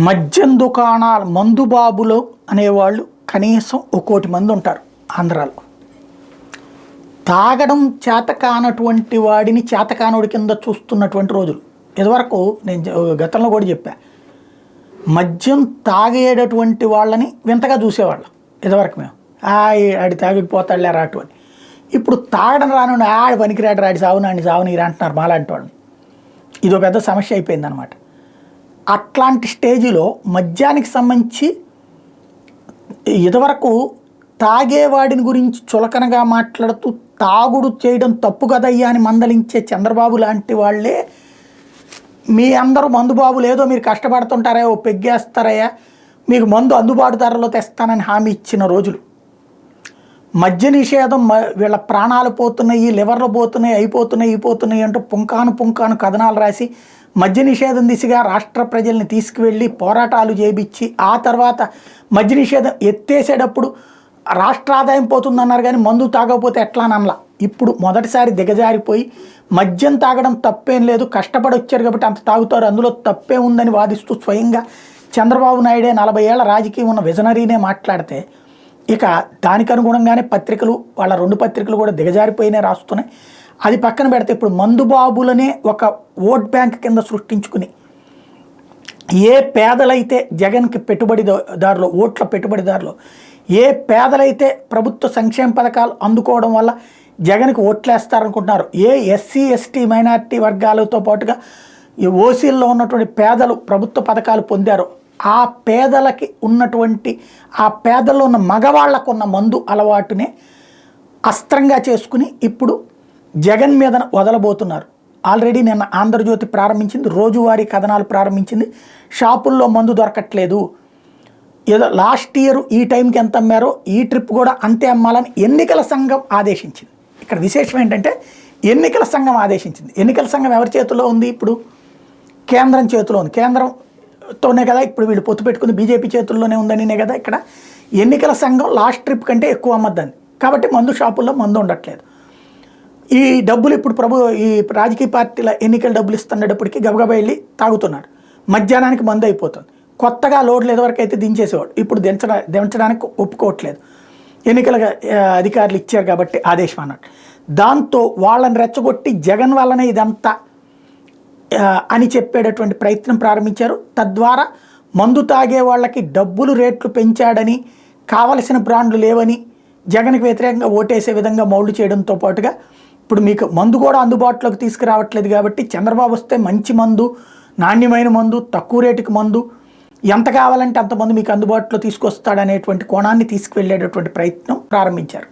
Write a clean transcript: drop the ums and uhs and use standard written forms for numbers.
మద్యం దుకాణాలు మందుబాబులు అనేవాళ్ళు కనీసం 1 కోటి మంది ఉంటారు ఆంధ్రాలో. తాగడం చేతకానటువంటి వాడిని చేతకానుడి కింద చూస్తున్నటువంటి రోజులు. ఇదివరకు నేను గతంలో కూడా చెప్పా, మద్యం తాగేటటువంటి వాళ్ళని వింతగా చూసేవాళ్ళం ఇదివరకు. మేము ఆడి తాగిపోతాడులే రాటు అని. ఇప్పుడు తాగడం రాను ఆడి పనికిరాడు రాడి సావునీరు అంటున్నారు మాలాంటి వాళ్ళని. ఇదో పెద్ద సమస్య అయిపోయిందనమాట. అట్లాంటి స్టేజిలో మద్యానికి సంబంధించి ఇదివరకు తాగేవాడిని గురించి చులకనగా మాట్లాడుతూ తాగుడు చేయడం తప్పు కదయ్యా అని మందలించే చంద్రబాబు లాంటి వాళ్ళే మీ అందరూ మందుబాబు లేదో మీరు కష్టపడుతుంటారా, ఓ పెగ్గేస్తారయ్యా, మీకు మందు అందుబాటు ధరలో తెస్తానని హామీ ఇచ్చిన రోజులు. మద్య నిషేధం వీళ్ళ ప్రాణాలు పోతున్నాయి, లివర్లు పోతున్నాయి, అయిపోతున్నాయి అంటూ పుంకాను కథనాలు రాసి మద్య నిషేధం దిశగా రాష్ట్ర ప్రజల్ని తీసుకువెళ్ళి పోరాటాలు చేయించి ఆ తర్వాత మద్య నిషేధం ఎత్తేసేటప్పుడు రాష్ట్ర ఆదాయం పోతుందన్నారు, కానీ మందు తాగకపోతే ఎట్లా అనలా. ఇప్పుడు మొదటిసారి దిగజారిపోయి మద్యం తాగడం తప్పేం లేదు, కష్టపడి వచ్చారు కాబట్టి అంత తాగుతారు, అందులో తప్పే ఉందని వాదిస్తూ స్వయంగా చంద్రబాబు నాయుడే 40 ఏళ్ల రాజకీయం ఉన్న విజనరీనే మాట్లాడితే ఇక దానికి అనుగుణంగానే పత్రికలు, వాళ్ళ 2 పత్రికలు కూడా దిగజారిపోయినే రాస్తున్నాయి. అది పక్కన పెడితే ఇప్పుడు మందుబాబులనే ఒక ఓట్ బ్యాంక్ కింద సృష్టించుకుని ఏ పేదలైతే జగన్కి పెట్టుబడిదారులు, ఓట్ల పెట్టుబడిదారులు, ఏ పేదలైతే ప్రభుత్వ సంక్షేమ పథకాలు అందుకోవడం వల్ల జగన్కి ఓట్లేస్తారనుకుంటున్నారు, ఏ ఎస్సీ ఎస్టీ మైనారిటీ వర్గాలతో పాటుగా ఈ ఓసీల్లో ఉన్నటువంటి పేదలు ప్రభుత్వ పథకాలు పొందారో ఆ పేదలకి ఉన్నటువంటి, ఆ పేదల్లో ఉన్న మగవాళ్లకు ఉన్న మందు అలవాటునే అస్త్రంగా చేసుకుని ఇప్పుడు జగన్ మీద వదలబోతున్నారు. ఆల్రెడీ నిన్న ఆంధ్రజ్యోతి ప్రారంభించింది, రోజువారీ కథనాలు ప్రారంభించింది. షాపుల్లో మందు దొరకట్లేదు, ఏదో లాస్ట్ ఇయర్ ఈ టైంకి ఎంత అమ్మారో ఈ ట్రిప్ కూడా అంతే అమ్మాలని ఎన్నికల సంఘం ఆదేశించింది. ఇక్కడ విశేషం ఏంటంటే ఎన్నికల సంఘం ఆదేశించింది. ఎన్నికల సంఘం ఎవరి చేతిలో ఉంది? ఇప్పుడు కేంద్రం చేతిలో ఉంది. కేంద్రంతోనే కదా ఇప్పుడు వీళ్ళు పొత్తు పెట్టుకుంది, బీజేపీ చేతుల్లోనే ఉందనినే కదా ఇక్కడ ఎన్నికల సంఘం లాస్ట్ ట్రిప్ కంటే ఎక్కువ అమ్మద్దని. కాబట్టి మందు షాపుల్లో మందు ఉండట్లేదు. ఈ డబ్బులు ఇప్పుడు ఈ రాజకీయ పార్టీల ఎన్నికల డబ్బులు ఇస్తున్నప్పటికీ గబగబా వెళ్ళి తాగుతున్నారు. మధ్యాహ్నానికి మందు అయిపోతుంది. కొత్తగా లోడ్లు ఎదువరకు అయితే దించేసేవాడు, ఇప్పుడు దించడానికి ఒప్పుకోవట్లేదు. ఎన్నికల అధికారులు ఇచ్చారు కాబట్టి ఆదేశం అన్నట్టు. దాంతో వాళ్ళని రెచ్చగొట్టి జగన్ వల్లనే ఇదంతా అని చెప్పేటటువంటి ప్రయత్నం ప్రారంభించారు. తద్వారా మందు తాగే వాళ్ళకి డబ్బులు రేట్లు పెంచాడని, కావలసిన బ్రాండ్లు లేవని జగన్కి వ్యతిరేకంగా ఓటేసే విధంగా మౌల్డ్ చేయడంతో పాటుగా ఇప్పుడు మీకు మందు కూడా అందుబాటులోకి తీసుకురావట్లేదు. కాబట్టి చంద్రబాబు వస్తే మంచి మందు, నాణ్యమైన మందు, తక్కువ రేటుకి మందు, ఎంత కావాలంటే అంతమంది మీకు అందుబాటులో తీసుకొస్తాడనేటువంటి కోణాన్ని తీసుకువెళ్ళేటటువంటి ప్రయత్నం ప్రారంభించారు.